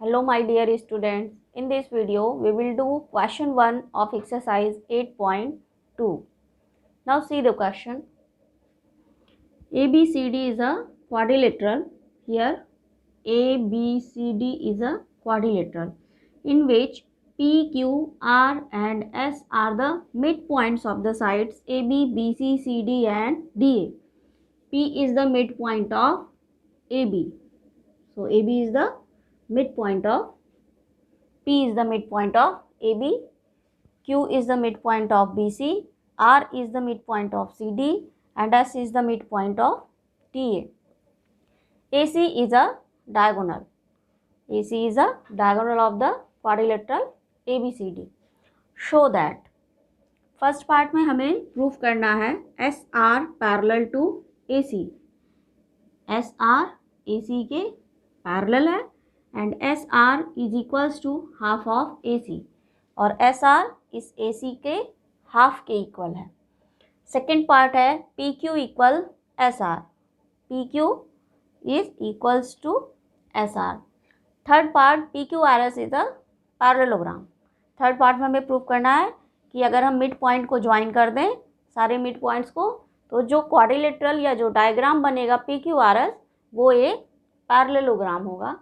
Hello my dear students, in this video we will do question 1 of exercise 8.2. Now see the question. ABCD is a quadrilateral. Here ABCD is a quadrilateral in which P, Q, R and S are the midpoints of the sides AB, BC, CD and DA. P is the midpoint of AB. So AB is the midpoint of P is the midpoint of AB, Q is the midpoint of BC, R is the midpoint of CD and S is the midpoint of TA. AC is a diagonal. AC is a diagonal of the quadrilateral ABCD. Show that. First part में हमें proof करना है SR parallel to AC. SR AC के parallel है and SR is equals to half of AC और SR इस AC के half के इक्वल है. सेकेंड पार्ट है PQ equal SR. PQ is equals to SR. Third part PQRS is a parallelogram. Third part में हमें prove करना है कि अगर हम मिड पॉइंट को ज्वाइन कर दें सारे मिड पॉइंट्स को तो जो क्वाड्रिलेटरल या जो डायग्राम बनेगा PQRS वो एक पैरेललोग्राम होगा.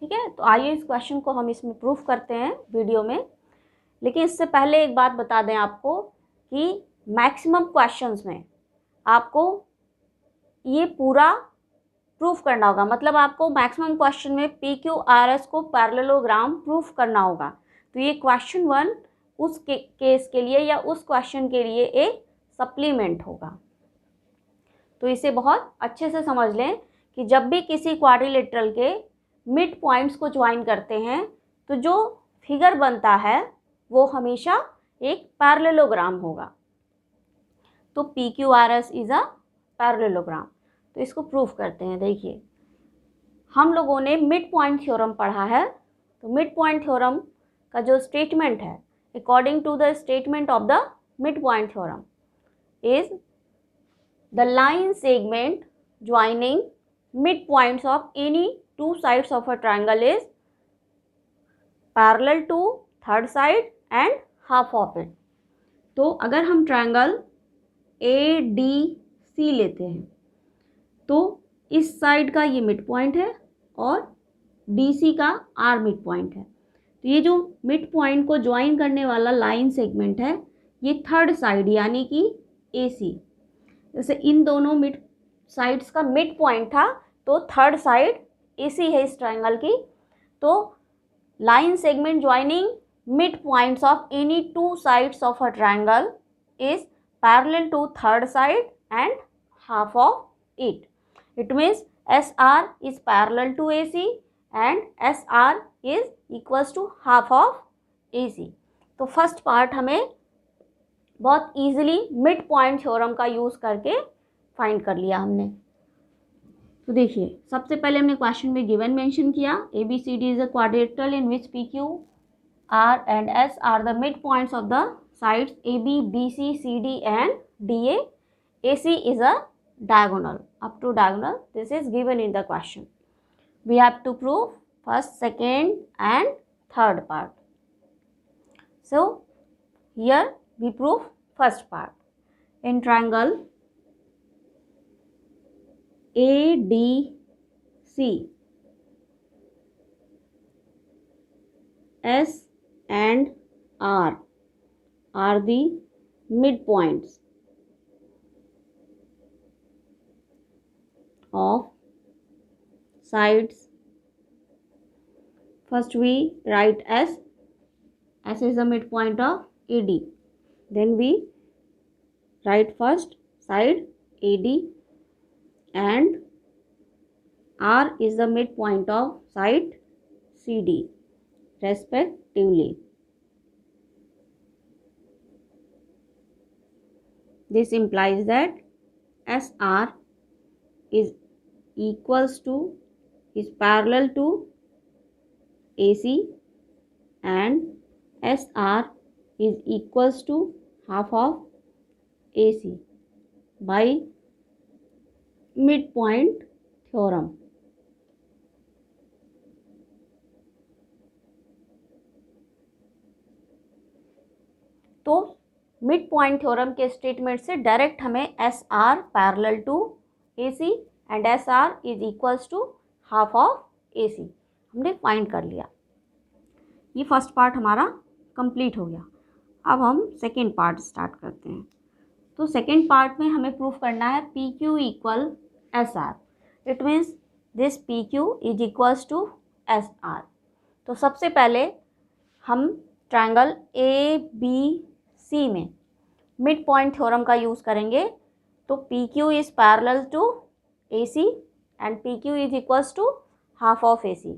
ठीक है, तो आइए इस क्वेश्चन को हम इसमें प्रूफ करते हैं वीडियो में. लेकिन इससे पहले एक बात बता दें आपको कि मैक्सिमम क्वेश्चंस में आपको ये पूरा प्रूफ करना होगा. मतलब आपको मैक्सिमम क्वेश्चन में PQRS को पैरेललोग्राम प्रूफ करना होगा. तो ये क्वेश्चन 1 उस केस के लिए या उस क्वेश्चन के लिए एक सप्लीमेंट होगा. तो इसे बहुत अच्छे से समझ लें कि जब भी किसी क्वाड्रिलेटरल के मिड पॉइंट्स को ज्वाइन करते हैं तो जो फिगर बनता है वो हमेशा एक पैरेललोग्राम होगा. तो PQRS इज अ पैरेललोग्राम. तो इसको प्रूफ करते हैं. देखिए, हम लोगों ने मिड पॉइंट थ्योरम पढ़ा है. तो मिड पॉइंट थ्योरम का जो स्टेटमेंट है, according to the statement of the mid point theorem is the line segment joining mid points of any two sides of a triangle is parallel to third side and half of it. तो अगर हम triangle ADC लेते हैं तो इस side का ये mid point है और DC का R मिड पॉइंट है. तो ये जो मिड पॉइंट को ज्वाइन करने वाला लाइन सेगमेंट है ये थर्ड साइड यानी कि AC. जैसे इन दोनों मिड साइड्स का मिड पॉइंट था तो थर्ड साइड AC है इस ट्रायंगल की. तो line segment joining mid points of any two sides of a triangle is parallel to third side and half of it. It means SR is parallel to AC and SR is equals to half of AC. तो first part हमें बहुत easily mid point theorem का use करके find कर लिया हमने. तो देखिए, सबसे पहले हमने क्वेश्चन में गिवन मेंशन किया ABCD is a quadrilateral in which PQR and S are the mid points of the sides AB, BC, CD and DA. AC is a diagonal up to diagonal. This is given in the question. We have to prove first, second and third part. So here we prove first part. In triangle ADC, S and R are the midpoints of sides. First we write S. S is the midpoint of AD. Then we write first side AD and R is the midpoint of side CD respectively. This implies that SR is parallel to AC and SR is equals to half of AC by midpoint theorem. तो mid point theorem के statement से direct हमें S R parallel to A C and S R is equals to half of A C हमने find कर लिया। ये first part हमारा complete हो गया। अब हम सेकेंड पार्ट स्टार्ट करते हैं। तो सेकेंड पार्ट में हमें प्रूफ करना है P Q equal S R. It means this P Q is equals to S R. तो सबसे पहले हम ट्रायंगल ए बी सी में मिड पॉइंट थ्योरम का यूज़ करेंगे। तो P Q is parallel to A C and P Q is equals to half of A C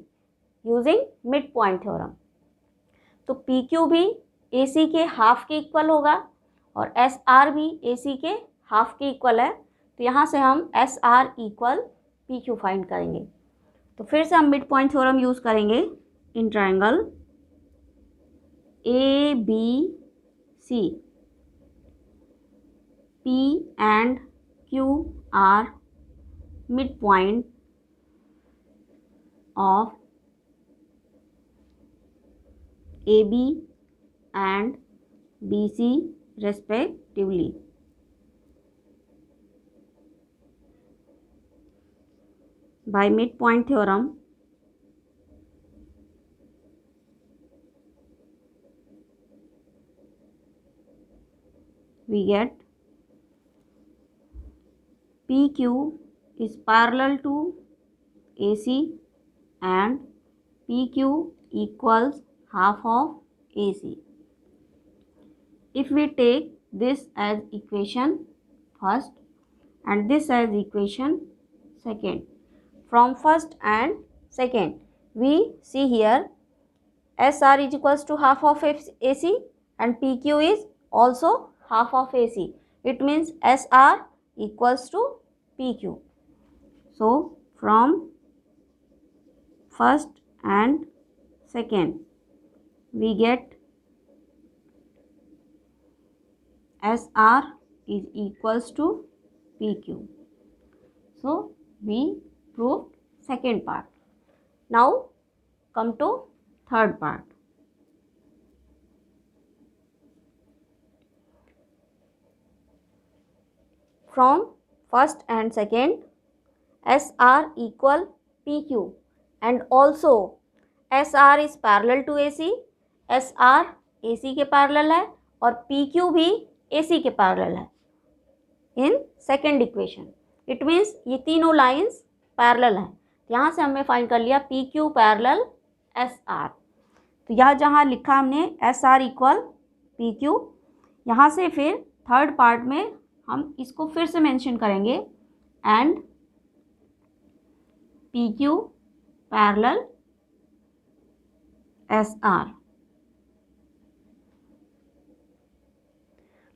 using mid point theorem. तो P Q भी A सी के half के equal होगा और एस आर भी ए सी के हाफ के इक्वल है। तो यहाँ से हम S R equal P Q find करेंगे। तो फिर से हम मिड पॉइंट थ्योरम यूज़ करेंगे in triangle A B C. P and Q are midpoint of AB and BC respectively. By midpoint theorem, we get PQ is parallel to AC and PQ equals half of AC. If we take this as equation first and this as equation second, from first and second we see here SR is equals to half of AC and PQ is also half of AC. It means SR equals to PQ. So from first and second we get SR is equals to PQ. So we proved second part. Now come to third part. From first and second SR equal PQ and also SR is parallel to AC, SR AC के parallel है और PQ भी AC के parallel है in second equation. It means ये तीनों lines parallel हैं। यहाँ से हमने फाइंड कर लिया PQ पैरेलल SR। तो यहाँ जहाँ लिखा हमने SR इक्वल PQ, यहाँ से फिर थर्ड पार्ट में हम इसको फिर से मेंशन करेंगे एंड PQ पैरेलल SR।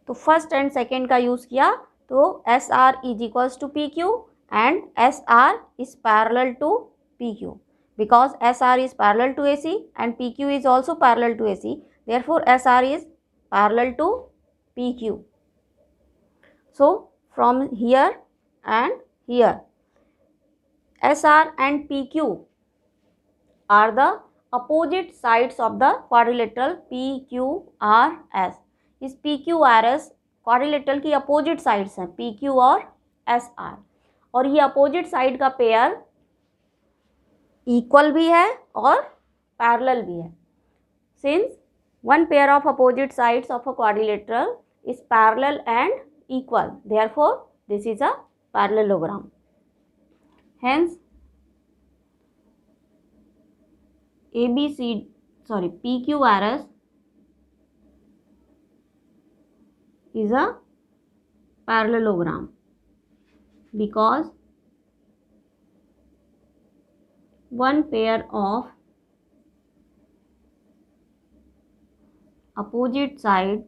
तो फर्स्ट एंड सेकेंड का यूज़ किया तो SR is equals to PQ and SR is parallel to PQ because SR is parallel to AC and PQ is also parallel to AC. Therefore, SR is parallel to PQ. So, from here and here, SR and PQ are the opposite sides of the quadrilateral PQRS. इस PQRS quadrilateral की opposite sides हैं PQ और SR और ये opposite side का pair equal भी है और पैरेलल भी है। Since one pair of opposite sides of a quadrilateral is parallel and equal, therefore this is a parallelogram. Hence PQRS is a parallelogram because one pair of opposite side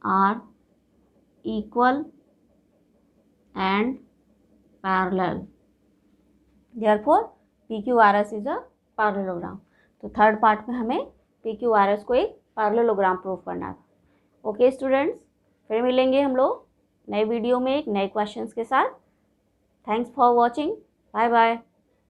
are equal and parallel. Therefore, PQRS is a parallelogram. तो third part में हमें PQRS को एक parallelogram prove करना था। Okay students, फिर मिलेंगे हम लोग नए वीडियो में एक नए क्वेश्चंस के साथ। Thanks for watching. Bye bye.